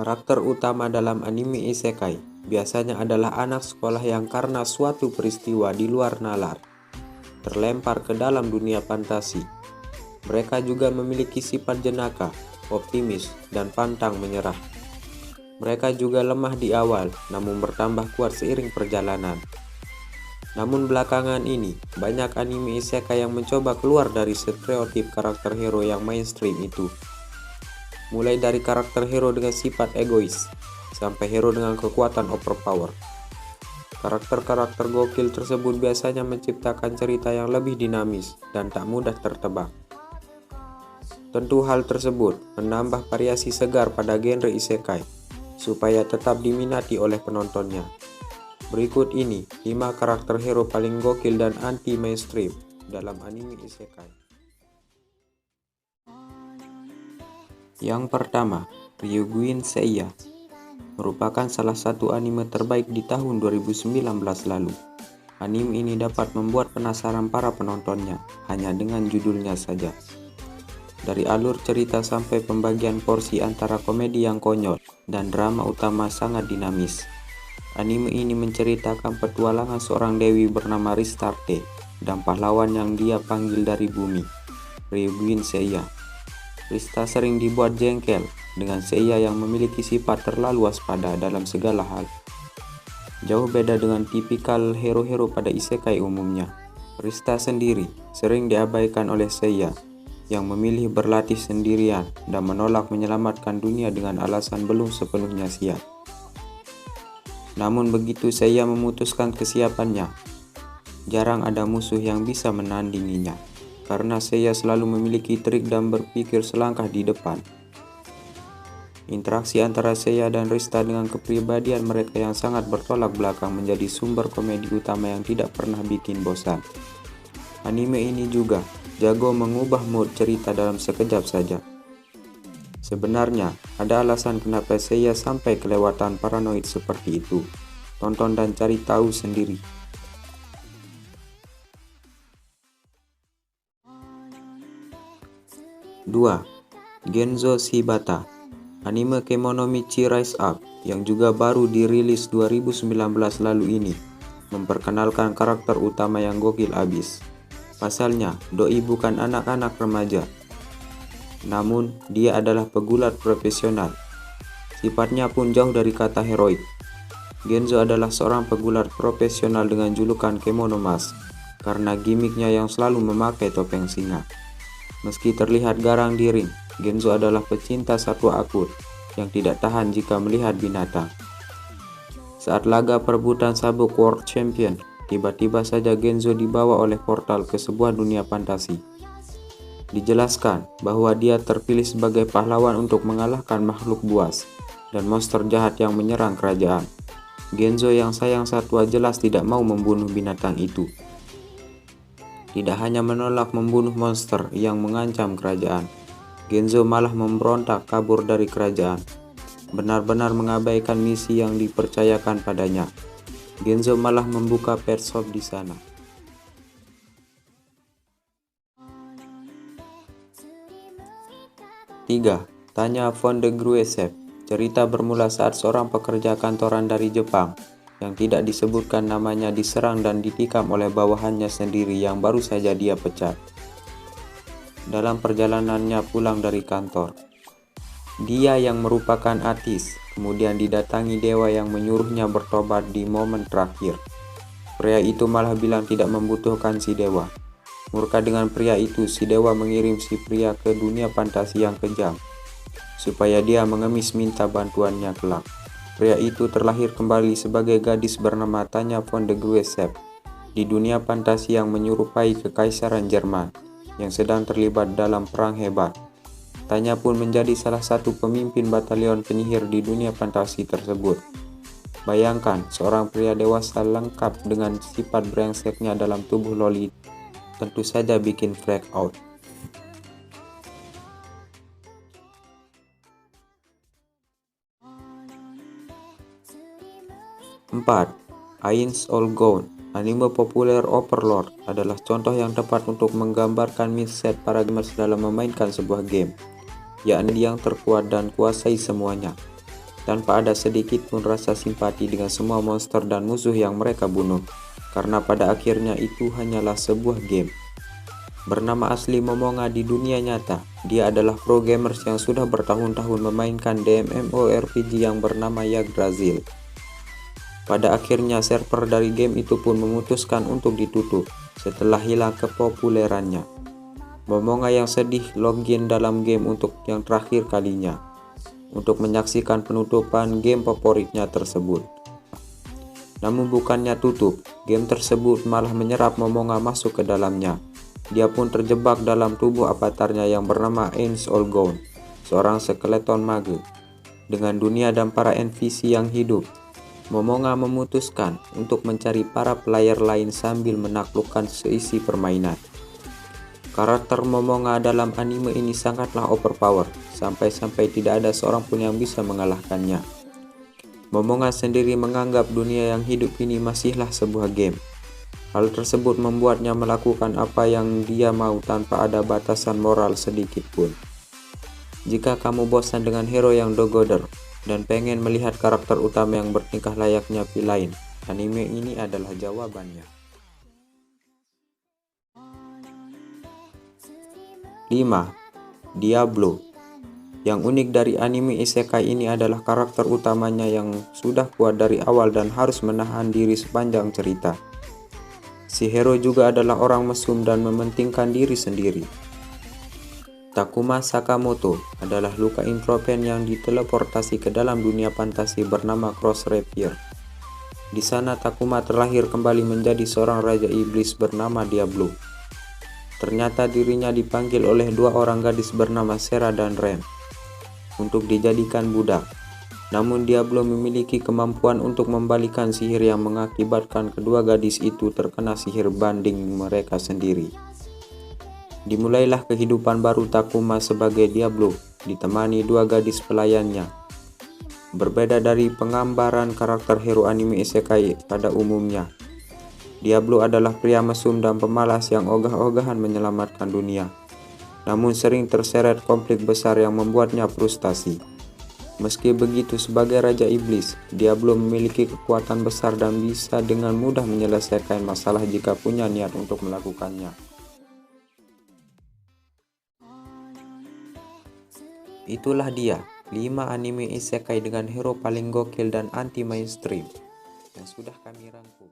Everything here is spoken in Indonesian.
Karakter utama dalam anime isekai biasanya adalah anak sekolah yang karena suatu peristiwa di luar nalar terlempar ke dalam dunia fantasi. Mereka juga memiliki sifat jenaka, optimis, dan pantang menyerah. Mereka juga lemah di awal, namun bertambah kuat seiring perjalanan. Namun belakangan ini, banyak anime isekai yang mencoba keluar dari stereotip karakter hero yang mainstream itu. Mulai dari karakter hero dengan sifat egois, sampai hero dengan kekuatan overpower. Karakter-karakter gokil tersebut biasanya menciptakan cerita yang lebih dinamis dan tak mudah tertebak. Tentu hal tersebut menambah variasi segar pada genre isekai, supaya tetap diminati oleh penontonnya. Berikut ini 5 karakter hero paling gokil dan anti-mainstream dalam anime isekai. Yang pertama, Ryuguin Seiya merupakan salah satu anime terbaik di tahun 2019 lalu. Anime ini dapat membuat penasaran para penontonnya hanya dengan judulnya saja. Dari alur cerita sampai pembagian porsi antara komedi yang konyol dan drama utama sangat dinamis. Anime ini menceritakan petualangan seorang dewi bernama Ristarte dan pahlawan yang dia panggil dari bumi, Ryuguin Seiya. Rista sering dibuat jengkel dengan Seiya yang memiliki sifat terlalu waspada dalam segala hal. Jauh beda dengan tipikal hero-hero pada isekai umumnya. Rista sendiri sering diabaikan oleh Seiya yang memilih berlatih sendirian dan menolak menyelamatkan dunia dengan alasan belum sepenuhnya siap. Namun begitu Seiya memutuskan kesiapannya, jarang ada musuh yang bisa menandinginya, karena Seiya selalu memiliki trik dan berpikir selangkah di depan. Interaksi antara Seiya dan Rista dengan kepribadian mereka yang sangat bertolak belakang menjadi sumber komedi utama yang tidak pernah bikin bosan. Anime ini juga jago mengubah mood cerita dalam sekejap saja. Sebenarnya, ada alasan kenapa Seiya sampai kelewatan paranoid seperti itu. Tonton dan cari tahu sendiri. Dua, Genzo Shibata, anime Kemonomichi Rise Up yang juga baru dirilis 2019 lalu ini, memperkenalkan karakter utama yang gokil abis. Pasalnya, doi bukan anak-anak remaja, namun dia adalah pegulat profesional. Sifatnya pun jauh dari kata heroik. Genzo adalah seorang pegulat profesional dengan julukan Kemono Mas, karena gimmicknya yang selalu memakai topeng singa. Meski terlihat garang di ring, Genzo adalah pecinta satwa akut yang tidak tahan jika melihat binatang. Saat laga perebutan sabuk World Champion, tiba-tiba saja Genzo dibawa oleh portal ke sebuah dunia fantasi. Dijelaskan bahwa dia terpilih sebagai pahlawan untuk mengalahkan makhluk buas dan monster jahat yang menyerang kerajaan. Genzo yang sayang satwa jelas tidak mau membunuh binatang itu. Tidak hanya menolak membunuh monster yang mengancam kerajaan, Genzo malah memberontak kabur dari kerajaan, benar-benar mengabaikan misi yang dipercayakan padanya. Genzo malah membuka pet shop di sana. Tiga, Tanya von de Gruesep. Cerita bermula saat seorang pekerja kantoran dari Jepang yang tidak disebutkan namanya diserang dan ditikam oleh bawahannya sendiri yang baru saja dia pecat. Dalam perjalanannya pulang dari kantor, dia yang merupakan artis kemudian didatangi dewa yang menyuruhnya bertobat di momen terakhir. Pria itu malah bilang tidak membutuhkan si dewa. Murka dengan pria itu, si dewa mengirim si pria ke dunia fantasi yang kejam supaya dia mengemis minta bantuannya kelak. Pria itu terlahir kembali sebagai gadis bernama Tanya von de Gruesep di dunia fantasi yang menyerupai kekaisaran Jerman yang sedang terlibat dalam perang hebat. Tanya pun menjadi salah satu pemimpin batalion penyihir di dunia fantasi tersebut. Bayangkan seorang pria dewasa lengkap dengan sifat brengseknya dalam tubuh loli, tentu saja bikin freak out. 4. Ainz All Gone. Anime populer Overlord adalah contoh yang tepat untuk menggambarkan mindset para gamers dalam memainkan sebuah game, yakni yang terkuat dan kuasai semuanya. tanpa ada sedikit pun rasa simpati dengan semua monster dan musuh yang mereka bunuh, karena pada akhirnya itu hanyalah sebuah game. Bernama asli Momonga di dunia nyata, dia adalah pro gamers yang sudah bertahun-tahun memainkan MMORPG yang bernama Yggdrasil. Pada akhirnya server dari game itu pun memutuskan untuk ditutup setelah hilang kepopulerannya. Momonga yang sedih login dalam game untuk yang terakhir kalinya untuk menyaksikan penutupan game favoritnya tersebut. Namun bukannya tutup, game tersebut malah menyerap Momonga masuk ke dalamnya. Dia pun terjebak dalam tubuh avatarnya yang bernama Ainz Olgone, seorang skeleton mage. Dengan dunia dan para NPC yang hidup, Momonga memutuskan untuk mencari para player lain sambil menaklukkan seisi permainan. Karakter Momonga dalam anime ini sangatlah overpower, sampai-sampai tidak ada seorang pun yang bisa mengalahkannya. Momonga sendiri menganggap dunia yang hidup ini masihlah sebuah game. Hal tersebut membuatnya melakukan apa yang dia mau tanpa ada batasan moral sedikit pun. Jika kamu bosan dengan hero yang do-gooder dan pengen melihat karakter utama yang bertingkah layaknya villain, anime ini adalah jawabannya. 5. Diablo. Yang unik dari anime isekai ini adalah karakter utamanya yang sudah kuat dari awal dan harus menahan diri sepanjang cerita. Si hero juga adalah orang mesum dan mementingkan diri sendiri. Takuma Sakamoto adalah luka intropen yang diteleportasi ke dalam dunia fantasi bernama Cross Rapier. Di sana Takuma terlahir kembali menjadi seorang raja iblis bernama Diablo. Ternyata dirinya dipanggil oleh dua orang gadis bernama Sera dan Ren untuk dijadikan budak. Namun Diablo memiliki kemampuan untuk membalikan sihir yang mengakibatkan kedua gadis itu terkena sihir banding mereka sendiri. Dimulailah kehidupan baru Takuma sebagai Diablo, ditemani dua gadis pelayannya. Berbeda dari penggambaran karakter hero anime isekai pada umumnya, Diablo adalah pria mesum dan pemalas yang ogah-ogahan menyelamatkan dunia, namun sering terseret konflik besar yang membuatnya frustasi. Meski begitu, sebagai Raja Iblis, Diablo memiliki kekuatan besar dan bisa dengan mudah menyelesaikan masalah jika punya niat untuk melakukannya. Itulah dia, 5 anime isekai dengan hero paling gokil dan anti-mainstream yang sudah kami rangkum.